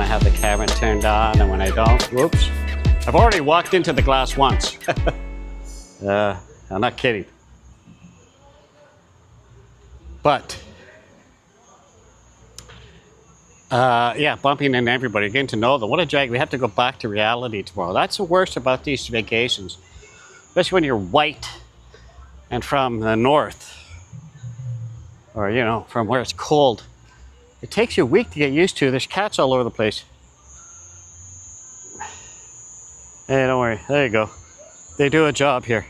have the camera turned on, and when I don't, whoops. I've already walked into the glass once. I'm not kidding. But, yeah, bumping into everybody, getting to know them. What a drag. We have to go back to reality tomorrow. That's the worst about these vacations, especially when you're white and from the north, or, you know, from where it's cold. It takes you a week to get used to. There's cats all over the place. Hey, don't worry. There you go. They do a job here.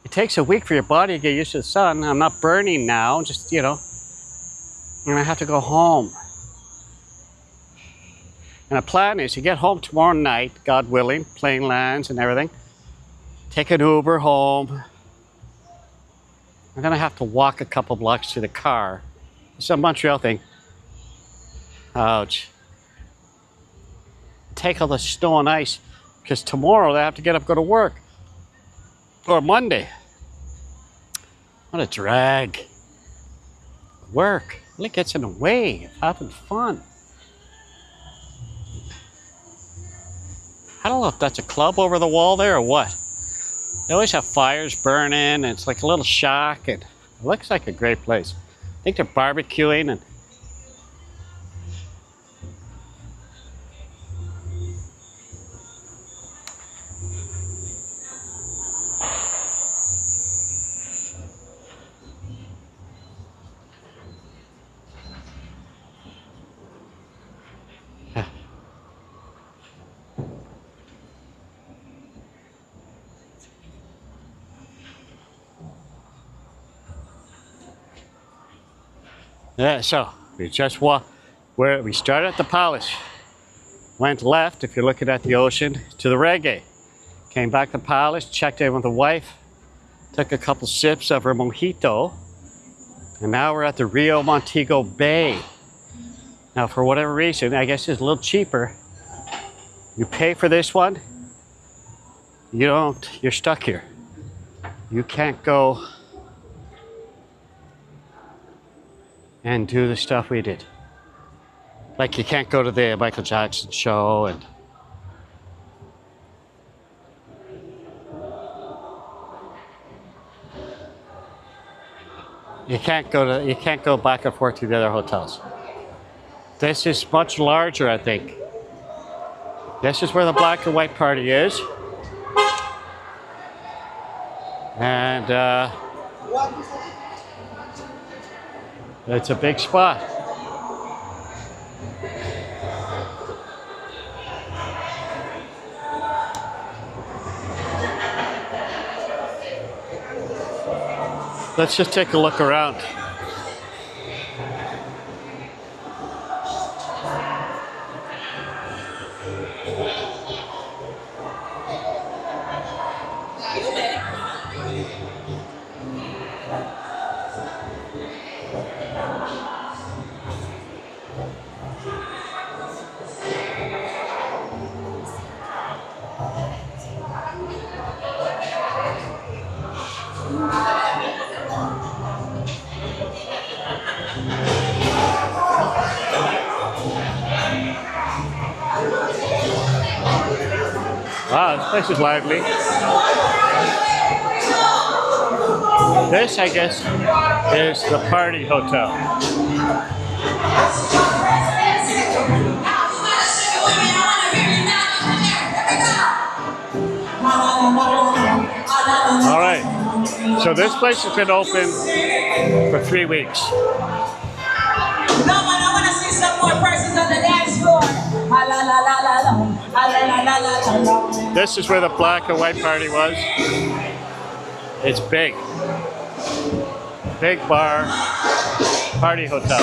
It takes a week for your body to get used to the sun. I'm not burning now, just, you know, and I have to go home. And the plan is you get home tomorrow night, God willing, plane lands and everything. Take an Uber home. And then I have to walk a couple blocks to the car. It's a Montreal thing. Ouch. Take all the snow and ice, because tomorrow they have to get up and go to work. Or Monday. What a drag. Work really gets in the way of having fun. I don't know if that's a club over the wall there or what. They always have fires burning, and it's like a little shack, and it looks like a great place. I think they're barbecuing and yeah, so we just walked where we started at the palace, went left if you're looking at the ocean to the reggae, came back to the palace, checked in with the wife, took a couple sips of her mojito, and now we're at the RIU Montego Bay. Now for whatever reason, I guess it's a little cheaper. You pay for this one, you don't, you're stuck here. You can't go and do the stuff we did. Like you can't go to the Michael Jackson show, and you can't go back and forth to the other hotels. This is much larger, I think. This is where the black and white party is. And it's a big spot. Let's just take a look around. Wow, this place is lively. This, I guess, is the party hotel. All right, so this place has been open for 3 weeks. I want to see some more persons on the dance floor. This is where the black and white party was. It's big. Big bar, party hotel.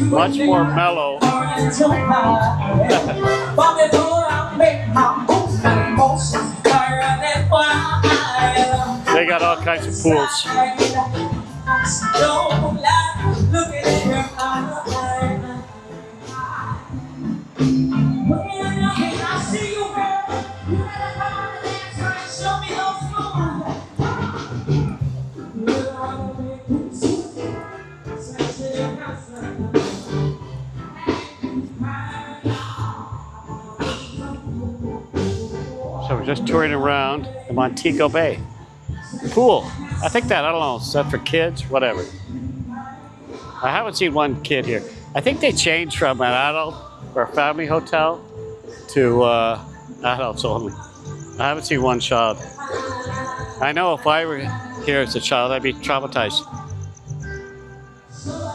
Much more mellow. They got all kinds of pools. We're just touring around the Montego Bay. Pool. I think that, I don't know, is that for kids? Whatever. I haven't seen one kid here. I think they changed from an adult or a family hotel to adults only. I haven't seen one child. I know if I were here as a child, I'd be traumatized.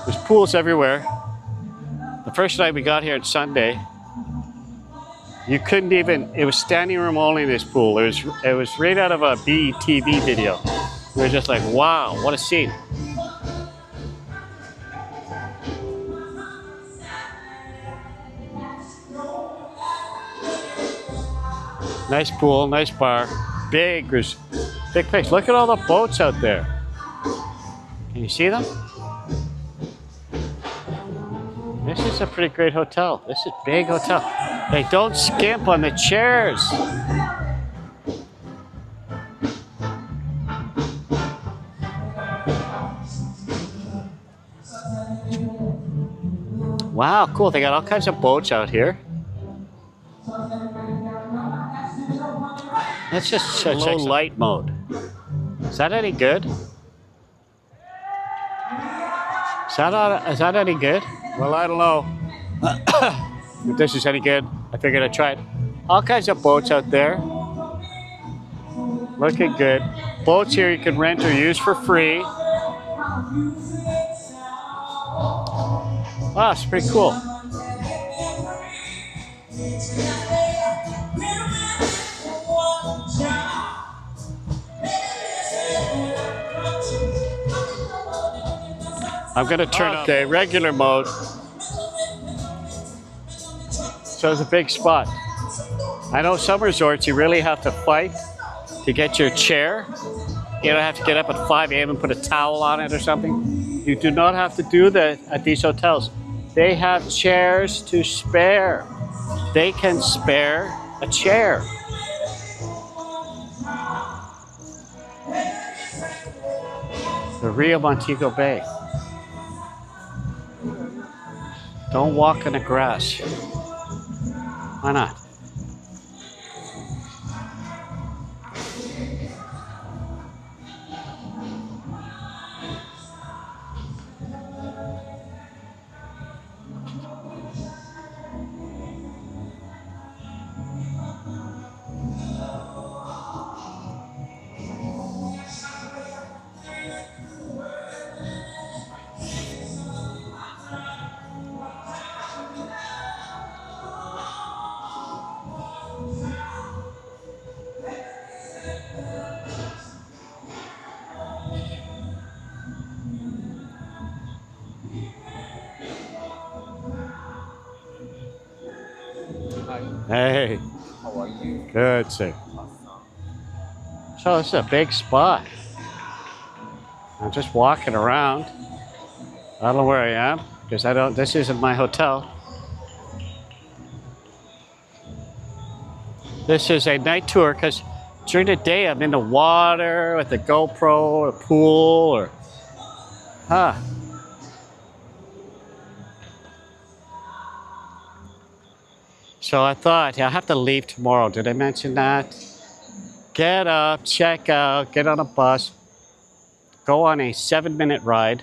There's pools everywhere. The first night we got here on Sunday, you couldn't even, it was standing room only in this pool. It was right out of a BTV video. We were just like, wow, what a scene. Nice pool, nice bar, big place. Look at all the boats out there. Can you see them? This is a pretty great hotel. This is a big hotel. Hey, don't skimp on the chairs. Wow, cool. They got all kinds of boats out here. Let's just check low light mode. Is that any good? Is that any good? Well, I don't know if this is any good. I figured I'd try it. All kinds of boats out there. Looking good. Boats here you can rent or use for free. Wow, it's pretty cool. I'm going to turn up the regular mode. So it's a big spot. I know some resorts you really have to fight to get your chair. You don't have to get up at 5 a.m. and put a towel on it or something. You do not have to do that at these hotels. They have chairs to spare. They can spare a chair. The RIU Montego Bay. Don't walk in the grass. Why not? Hey. How are you? Good, sir. So this is a big spot. I'm just walking around. I don't know where I am because this isn't my hotel. This is a night tour because during the day I'm in the water with the GoPro or pool or, So I thought, I have to leave tomorrow. Did I mention that? Get up, check out, get on a bus, go on a 7-minute ride.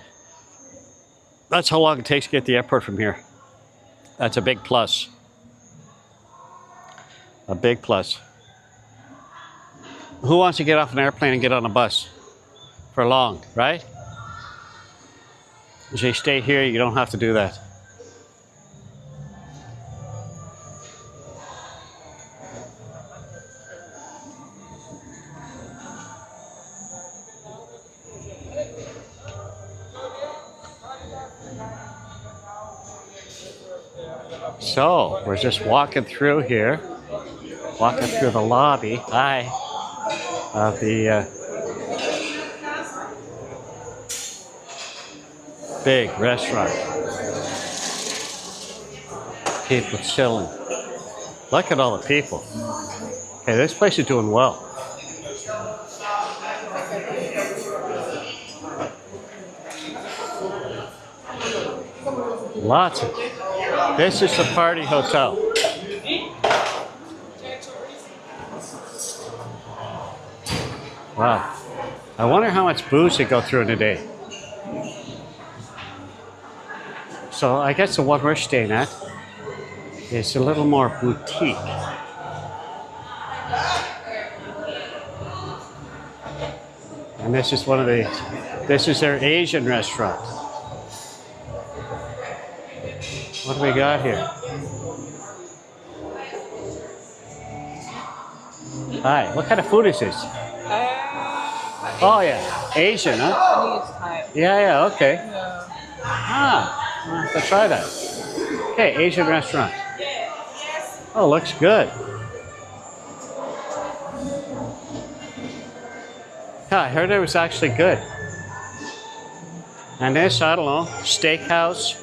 That's how long it takes to get to the airport from here. That's a big plus. A big plus. Who wants to get off an airplane and get on a bus for long, right? If you stay here, you don't have to do that. So, we're just walking through here, walking through the lobby, of the big restaurant. People chilling. Look at all the people. Okay, this place is doing well. Lots of. This is the party hotel. Wow. I wonder how much booze they go through in a day. So I guess the one we're staying at is a little more boutique. And this is this is their Asian restaurant. What do we got here? Hi, what kind of food is this? Oh yeah, Asian, huh? Yeah, okay. Ah, I'll have to try that. Okay, Asian restaurant. Oh, looks good. Yeah, I heard it was actually good. And this, I don't know, steakhouse.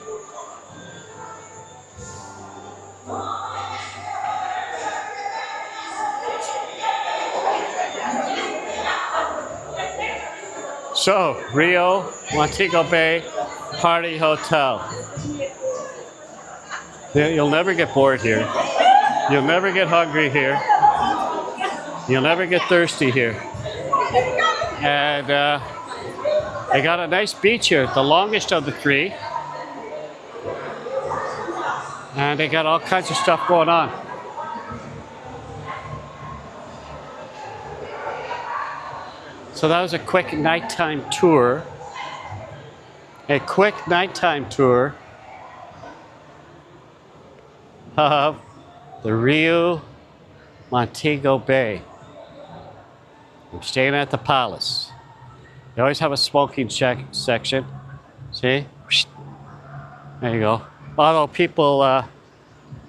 So, RIU Montego Bay Party Hotel. You'll never get bored here. You'll never get hungry here. You'll never get thirsty here. And they got a nice beach here, the longest of the three. And they got all kinds of stuff going on. So that was a quick nighttime tour. A quick nighttime tour of the RIU Montego Bay. I'm staying at the Palace. They always have a smoking section. See? There you go. Although people,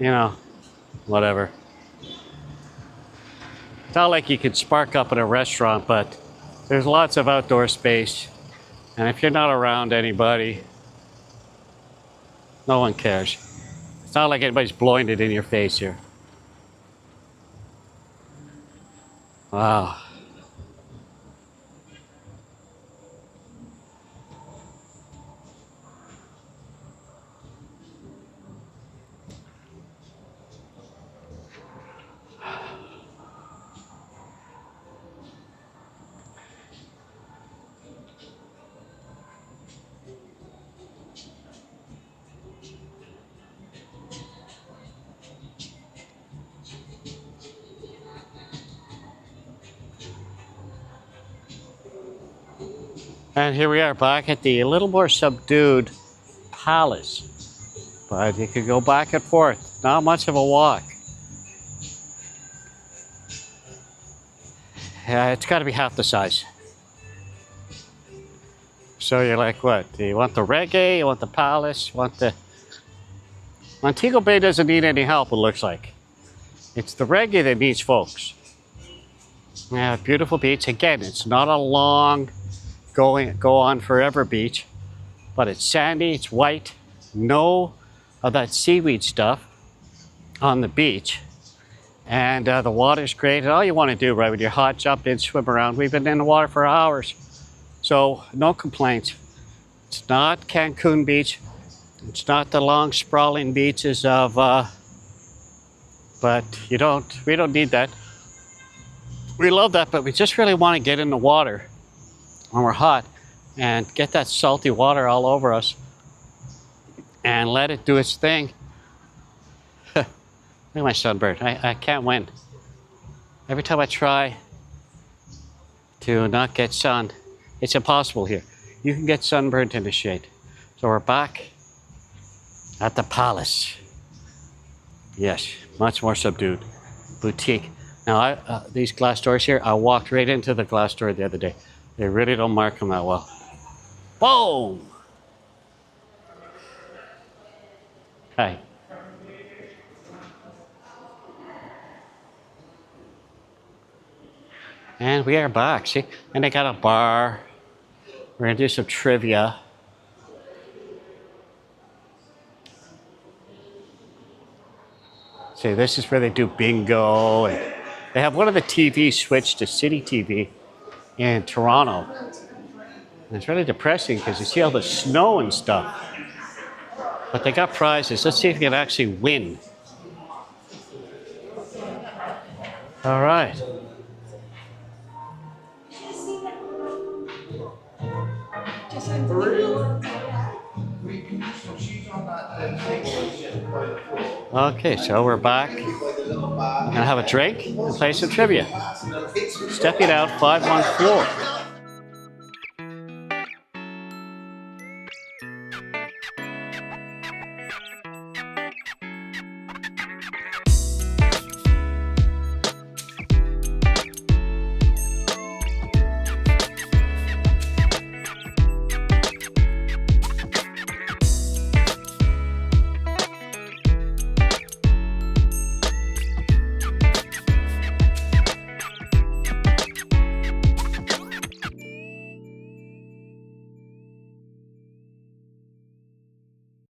you know, whatever. It's not like you could spark up in a restaurant, but there's lots of outdoor space. And if you're not around anybody, no one cares. It's not like anybody's blowing it in your face here. Wow. And here we are back at the a little more subdued Palace. But you could go back and forth. Not much of a walk. Yeah, it's got to be half the size. So you're like, what? Do you want the reggae? You want the Palace? You want the... Montego Bay doesn't need any help, it looks like. It's the reggae that needs folks. Yeah, beautiful beach. Again, it's not a long... go on forever beach, but it's sandy, it's white, no of that seaweed stuff on the beach, and the water's great. And all you want to do, right, when you're hot, jump in, swim around. We've been in the water for hours, so no complaints. It's not Cancun Beach, it's not the long sprawling beaches of but we don't need that. We love that, but we just really want to get in the water when we're hot and get that salty water all over us and let it do its thing. Look at my sunburn. I can't win. Every time I try to not get sun, it's impossible here. You can get sunburned in the shade. So we're back at the Palace. Yes, much more subdued. Boutique. Now, these glass doors here, I walked right into the glass door the other day. They really don't mark them that well. Boom! Hi. And we are back, see? And they got a bar. We're gonna do some trivia. See, this is where they do bingo. And they have one of the TVs switched to City TV in Toronto. And it's really depressing because you see all the snow and stuff. But they got prizes. Let's see if you can actually win. All right. Okay, so we're back. Gonna have a drink and play some trivia. Stepping out 5-1 floor.